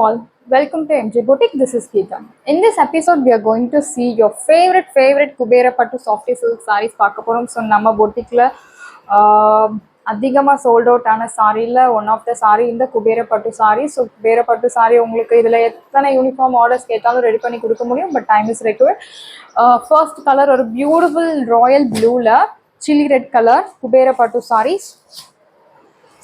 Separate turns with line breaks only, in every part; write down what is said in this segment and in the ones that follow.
all, welcome to MJ Boutique. This is Geeta. In this episode, we are going to see your favorite Kubera Pattu Softy Silk sarees. Paakaporam. So, Nama Boutique la அதிகமாக sold out ஆன சாரியில் one of the sorry இந்த குபேர பட்டு sorry. So Kubera பட்டு sorry உங்களுக்கு இதில் எத்தனை uniform orders கேட்டாலும் ரெடி பண்ணி கொடுக்க முடியும், but time is required. First colour ஒரு பியூட்டிஃபுல் ராயல் ப்ளூவில் சில்லி ரெட் கலர் குபேர பட்டு சாரீஸ்.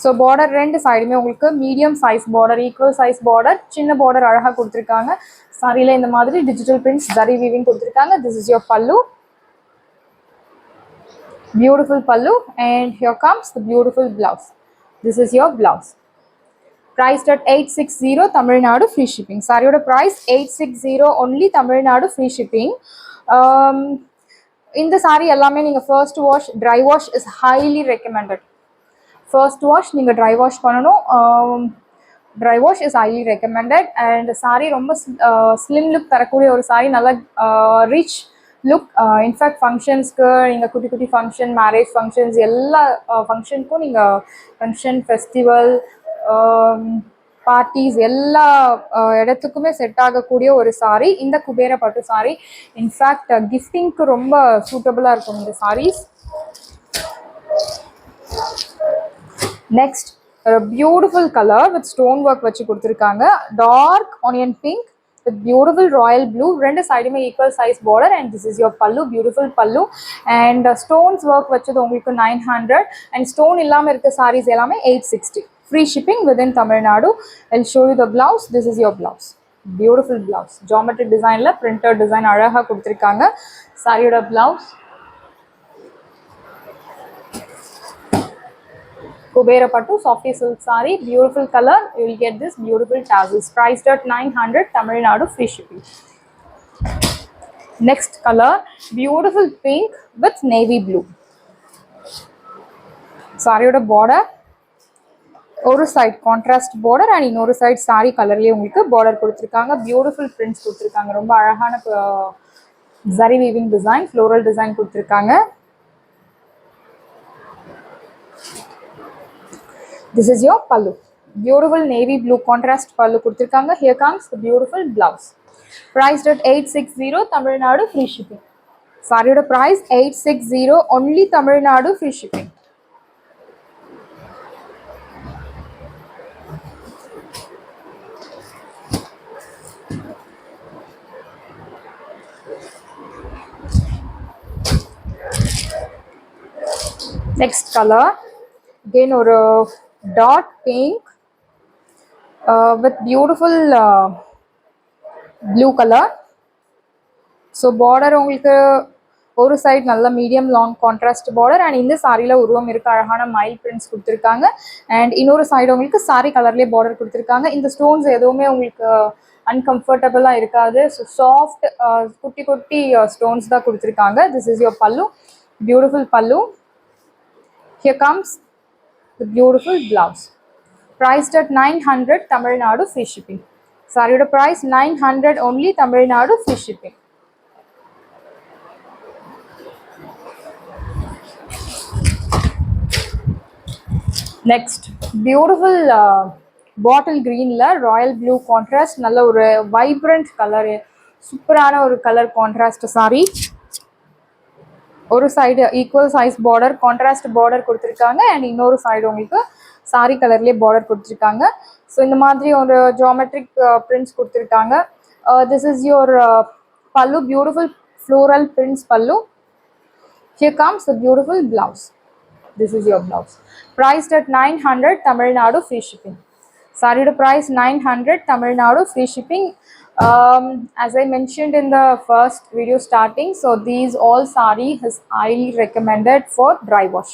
ஸோ பார்டர் ரெண்டு சைடுமே உங்களுக்கு medium size border, equal size border, சின்ன பார்டர் அழகாக கொடுத்துருக்காங்க. சாரியில் இந்த மாதிரி டிஜிட்டல் பிரிண்ட்ஸ் ஜரி வீவிங் கொடுத்துருக்காங்க. திஸ் இஸ் யோர் பல்லு, beautiful pallu, and here comes the beautiful blouse. This is your blouse, priced at 860 Tamil Nadu, free shipping. Saree oda price 860 only, Tamil Nadu, free shipping. In the saree ellame neenga first wash, dry wash is highly recommended. First wash neenga dry wash pananum. Dry wash is highly recommended, and saree romba slim look tharakuriya oru saree, nalla rich look. In fact ஃபங்க்ஷன்ஸ்க்கு நீங்கள் குட்டி குட்டி function, marriage functions எல்லா ஃபங்க்ஷனுக்கும் நீங்கள் function, festival, parties எல்லா இடத்துக்குமே set ஆகக்கூடிய ஒரு சாரீ இந்த குபேர பட்டு சாரீ. இன்ஃபேக்ட் கிஃப்டிங்க்கு ரொம்ப சூட்டபுளாக இருக்கும் இந்த சாரீஸ். நெக்ஸ்ட் ஒரு beautiful colour with stone work வச்சு கொடுத்துருக்காங்க. Dark onion pink with beautiful royal blue, rendu side me equal size border, and this is your pallu, beautiful pallu, and stones work vachadu ungalku 900, and stone illama irukka sarees ellame 860, free shipping within Tamil Nadu. I'll show you the blouse. This is your blouse, beautiful blouse, geometric design la printed design alaga kuduthirukanga. Saree oda blouse Kubera Pattu Softy Silk saree, beautiful color. You will get this beautiful tassels, priced at 900 Tamil Nadu, free shipping. Next color, beautiful pink with navy blue. Saree oda border ஒரு side contrast border and இன்னொரு side saree கலர்லயே உங்களுக்கு border கொடுத்திருக்காங்க. Beautiful prints கொடுத்திருக்காங்க. ரொம்ப அழகான zari weaving design, floral design கொடுத்திருக்காங்க. This is your pallu, beautiful navy blue contrast pallu kuduthirukanga. Here comes the beautiful blouse, priced at 860 Tamil Nadu, free shipping. Saree oda price 860 only, Tamil Nadu, free shipping. Next color again or dark pink with beautiful blue color. So border உங்களுக்கு ஒரு side நல்ல medium long contrast border, and இந்த சாரியில் உருவம் இருக்க அழகான mile prints கொடுத்துருக்காங்க. And இன்னொரு சைடு உங்களுக்கு சாரி கலர்லேயே பார்டர் கொடுத்துருக்காங்க. இந்த ஸ்டோன்ஸ் எதுவுமே உங்களுக்கு அன்கம்ஃபர்டபுளாக இருக்காது. ஸோ சாஃப்ட் குட்டி குட்டி ஸ்டோன்ஸ் தான் கொடுத்துருக்காங்க. திஸ் இஸ் யோர் பல்லு, பியூட்டிஃபுல் பல்லு. Here comes the beautiful blouse, priced at 900 Tamil Nadu, free shipping. Saree oda price 900 only, Tamil Nadu, free shipping. Next beautiful bottle green la royal blue contrast, nalla oru vibrant color, சூப்பரான ஒரு colour contrast saree. ஒரு side equal size border, contrast border கொடுத்துருக்காங்க, and இன்னொரு side உங்களுக்கு சாரி கலர்லேயே border கொடுத்துருக்காங்க. So இந்த மாதிரி ஒரு ஜியோமெட்ரிக் பிரிண்ட்ஸ் கொடுத்துருக்காங்க. This is your pallu, beautiful floral prints பல்லு. Here comes the beautiful blouse. This is your blouse, priced at 900 Tamil Nadu, free shipping. Saree price 900 Tamil Nadu, free shipping. As I mentioned in the first video starting, so these all saree is highly recommended for dry wash.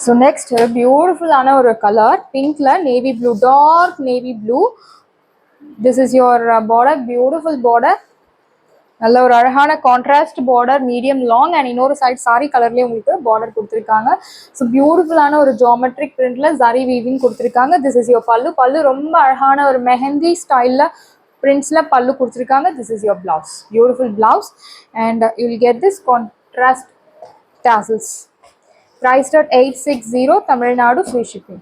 So next beautiful ana or color pink la navy blue, dark navy blue. This is your border, beautiful border, நல்ல ஒரு அழகான contrast border, medium long, and இன்னொரு side sorry கலர்லேயே உங்களுக்கு border கொடுத்துருக்காங்க. So பியூட்டிஃபுல்லான ஒரு geometric பிரிண்ட்ல zari weaving கொடுத்துருக்காங்க. திஸ் இஸ் யோர் பல்லு. பல்லு ரொம்ப அழகான ஒரு மெஹந்தி ஸ்டைலில் பிரிண்ட்ஸில் பல்லு கொடுத்துருக்காங்க. This is your blouse, beautiful blouse, and you will get this contrast tassels. priced at 860 Tamil Nadu, free shipping.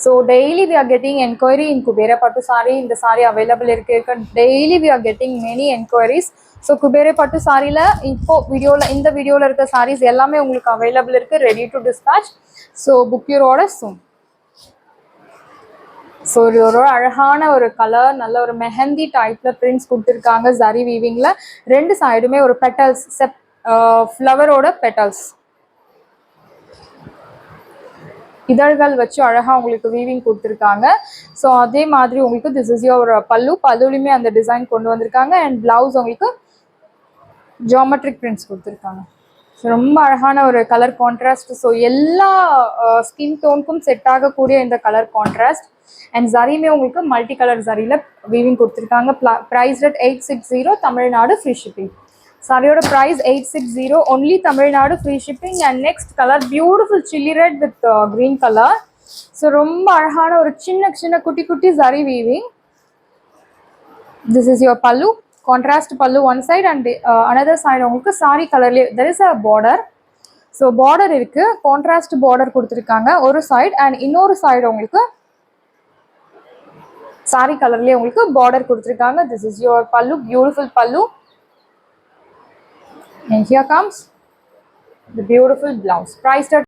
So daily we are getting enquiry in Kubera Pattu saree. In the saree available irukku. Daily we are getting many enquiries. So Kubera Pattu saree la info video la in the video la irukka sarees ellame ungalku available irukku, ready to dispatch. So book your order soon. So இது ஒரு அழகான ஒரு colour, நல்ல ஒரு மெஹந்தி டைப்பில் prints கொடுத்துருக்காங்க ஜரி வீவிங்கில். ரெண்டு சைடுமே ஒரு பெட்டல்ஸ், ஃப்ளவரோட பெட்டல்ஸ் இதழ்கள் வச்சு அழகாக உங்களுக்கு வீவிங் கொடுத்துருக்காங்க. ஸோ அதே மாதிரி உங்களுக்கு திஸ் இஸ் யோர் பல்லுலையுமே அந்த டிசைன் கொண்டு வந்திருக்காங்க. அண்ட் பிளவுஸ் உங்களுக்கு ஜியோமெட்ரிக் பிரிண்ட்ஸ் கொடுத்துருக்காங்க. ஸோ ரொம்ப அழகான ஒரு கலர் கான்ட்ராஸ்ட். ஸோ எல்லா ஸ்கின் டோனுக்கும் செட் ஆகக்கூடிய இந்த கலர் கான்ட்ராஸ்ட். அண்ட் ஜரியுமே உங்களுக்கு மல்டி கலர் ஜரியில் வீவிங் கொடுத்துருக்காங்க. Price at 860 Tamil Nadu, free shipping. சாரியோட price 860 only Tamil Nadu, free shipping. And next colour beautiful chilli red with green colour. So ரொம்ப அழகான ஒரு சின்ன சின்ன குட்டி குட்டி zari weaving. This is your பல்லு, கான்ட்ராஸ்ட் பல்லு one side and another side உங்களுக்கு சாரி கலர்லேயே there is a border. So border இருக்குது, கான்ட்ராஸ்ட் பார்டர் கொடுத்துருக்காங்க ஒரு சைடு. அண்ட் இன்னொரு சைடு உங்களுக்கு சாரி கலர்லேயே உங்களுக்கு பார்டர் கொடுத்துருக்காங்க. This is your pallu, beautiful pallu. And here comes the beautiful blouse, priced at